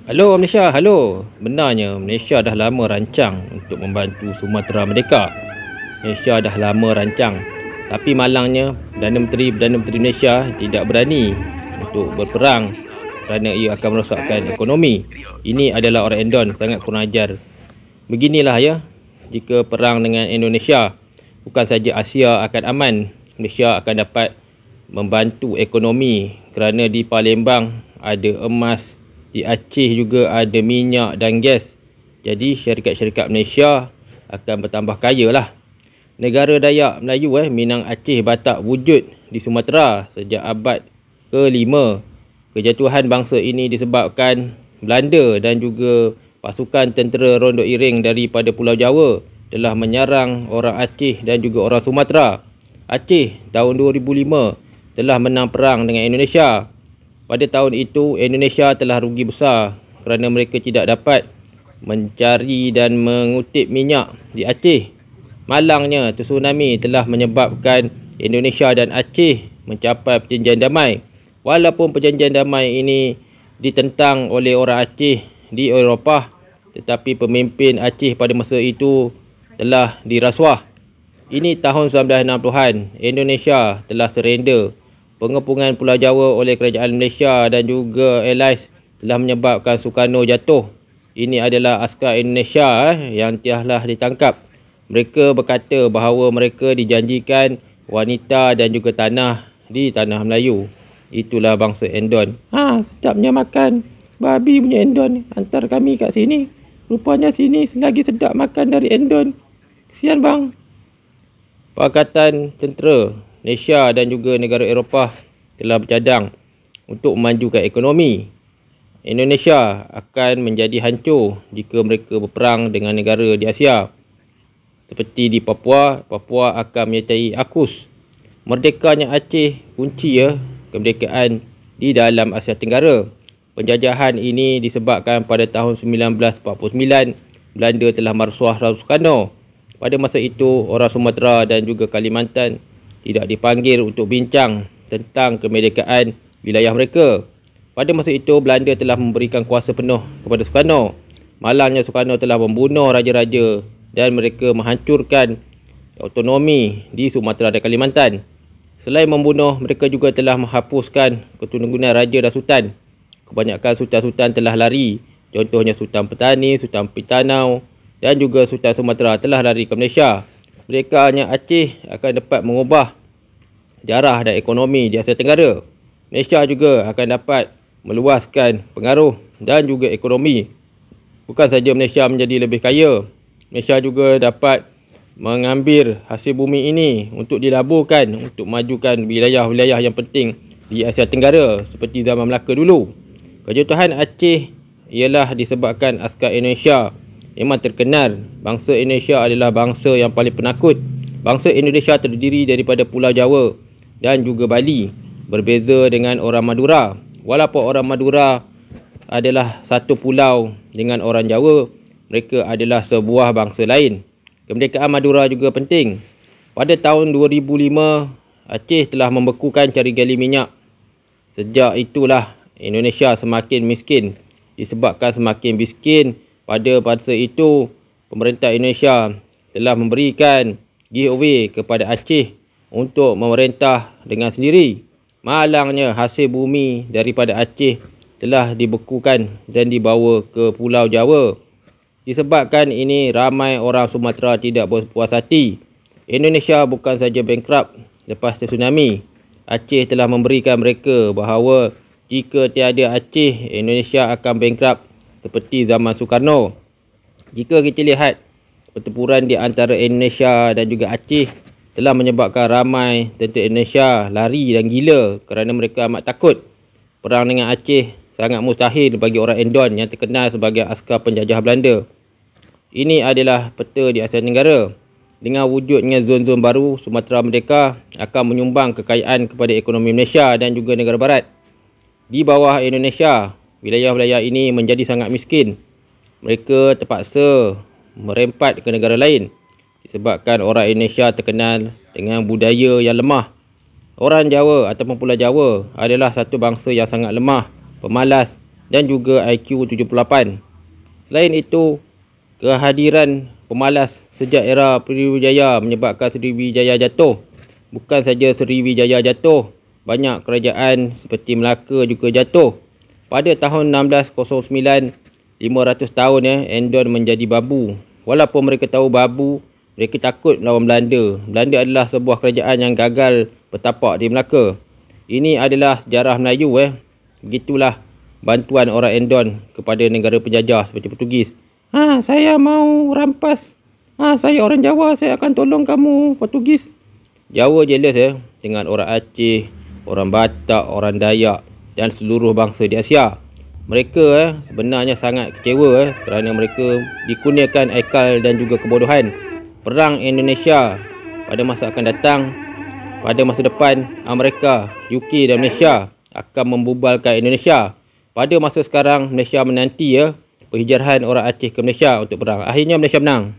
Halo Malaysia, halo. Benarnya Malaysia dah lama rancang untuk membantu Sumatera Merdeka. Malaysia dah lama rancang. Tapi malangnya Perdana Menteri Malaysia tidak berani untuk berperang kerana ia akan merosakkan ekonomi. Ini adalah orang Endon, sangat kurang ajar. Beginilah ya, jika perang dengan Indonesia, bukan saja Asia akan aman, Malaysia akan dapat membantu ekonomi kerana di Palembang ada emas, di Aceh juga ada minyak dan gas. Jadi syarikat-syarikat Malaysia akan bertambah kaya lah. Negara Dayak Melayu Minang, Aceh, Batak wujud di Sumatera sejak abad ke-5. Kejatuhan bangsa ini disebabkan Belanda dan juga pasukan tentera Rondo Iring daripada Pulau Jawa telah menyerang orang Aceh dan juga orang Sumatera. Aceh tahun 2005 telah menang perang dengan Indonesia. Pada tahun itu, Indonesia telah rugi besar kerana mereka tidak dapat mencari dan mengutip minyak di Aceh. Malangnya, tsunami telah menyebabkan Indonesia dan Aceh mencapai perjanjian damai. Walaupun perjanjian damai ini ditentang oleh orang Aceh di Eropah, tetapi pemimpin Aceh pada masa itu telah dirasuah. Ini tahun 1960-an, Indonesia telah surrender. Pengepungan Pulau Jawa oleh kerajaan Malaysia dan juga Allies telah menyebabkan Sukarno jatuh. Ini adalah askar Indonesia yang telah ditangkap. Mereka berkata bahawa mereka dijanjikan wanita dan juga tanah di tanah Melayu. Itulah bangsa Endon. Sedapnya makan babi punya Endon. Hantar kami kat sini. Rupanya sini lagi sedap makan dari Endon. Kesian bang. Pakatan Tentera Malaysia dan juga negara Eropah telah bercadang untuk memajukan ekonomi. Indonesia akan menjadi hancur jika mereka berperang dengan negara di Asia. Seperti di Papua, Papua akan menyertai AUKUS. Merdekanya Aceh kunci kemerdekaan di dalam Asia Tenggara. Penjajahan ini disebabkan pada tahun 1949 Belanda telah merasuah Soekarno. Pada masa itu, orang Sumatera dan juga Kalimantan tidak dipanggil untuk bincang tentang kemerdekaan wilayah mereka. Pada masa itu, Belanda telah memberikan kuasa penuh kepada Soekarno. Malangnya Soekarno telah membunuh raja-raja dan mereka menghancurkan autonomi di Sumatera dan Kalimantan. Selain membunuh, mereka juga telah menghapuskan keturunan raja dan sultan. Kebanyakan sultan-sultan telah lari. Contohnya Sultan Petani, Sultan Pitanau dan juga Sultan Sumatera telah lari ke Malaysia. Mereka hanya Aceh akan dapat mengubah sejarah dan ekonomi di Asia Tenggara. Malaysia juga akan dapat meluaskan pengaruh dan juga ekonomi. Bukan saja Malaysia menjadi lebih kaya, Malaysia juga dapat mengambil hasil bumi ini untuk dilaburkan untuk majukan wilayah-wilayah yang penting di Asia Tenggara seperti zaman Melaka dulu. Kejatuhan Aceh ialah disebabkan askar Indonesia memang terkenal. Bangsa Indonesia adalah bangsa yang paling penakut. Bangsa Indonesia terdiri daripada Pulau Jawa dan juga Bali. Berbeza dengan orang Madura. Walaupun orang Madura adalah satu pulau dengan orang Jawa, mereka adalah sebuah bangsa lain. Kemerdekaan Madura juga penting. Pada tahun 2005, Aceh telah membekukan cari gali minyak. Sejak itulah Indonesia semakin miskin. Disebabkan semakin miskin, pada masa itu, pemerintah Indonesia telah memberikan giveaway kepada Aceh untuk memerintah dengan sendiri. Malangnya hasil bumi daripada Aceh telah dibekukan dan dibawa ke Pulau Jawa. Disebabkan ini, ramai orang Sumatera tidak berpuas hati. Indonesia bukan saja bankrupt lepas tsunami. Aceh telah memberikan mereka bahawa jika tiada Aceh, Indonesia akan bankrupt seperti zaman Soekarno. Jika kita lihat pertempuran di antara Indonesia dan juga Aceh telah menyebabkan ramai tentera Indonesia lari dan gila kerana mereka amat takut. Perang dengan Aceh sangat mustahil bagi orang Endon yang terkenal sebagai askar penjajah Belanda. Ini adalah peta di Asia Tenggara. Dengan wujudnya zon-zon baru, Sumatera Merdeka akan menyumbang kekayaan kepada ekonomi Malaysia dan juga negara barat. Di bawah Indonesia, wilayah-wilayah ini menjadi sangat miskin. Mereka terpaksa merempat ke negara lain disebabkan orang Indonesia terkenal dengan budaya yang lemah. Orang Jawa ataupun Pulau Jawa adalah satu bangsa yang sangat lemah, pemalas dan juga IQ 78. Selain itu, kehadiran pemalas sejak era Sriwijaya menyebabkan Sriwijaya jatuh. Bukan saja Sriwijaya jatuh, banyak kerajaan seperti Melaka juga jatuh. Pada tahun 1609, 500 tahun Endon menjadi babu. Walaupun mereka tahu babu, mereka takut melawan Belanda. Belanda adalah sebuah kerajaan yang gagal bertapak di Melaka. Ini adalah sejarah Melayu. Begitulah bantuan orang Endon kepada negara penjajah seperti Portugis. Saya mau rampas. Saya orang Jawa, saya akan tolong kamu Portugis. Jawa jealous dengan orang Aceh, orang Batak, orang Dayak dan seluruh bangsa di Asia. Mereka sebenarnya sangat kecewa kerana mereka dikurniakan akal dan juga kebodohan. Perang Indonesia pada masa akan datang, pada masa depan, Amerika, UK dan Malaysia akan membubalkan Indonesia. Pada masa sekarang, Malaysia menanti perhijrahan orang Aceh ke Malaysia untuk perang. Akhirnya Malaysia menang.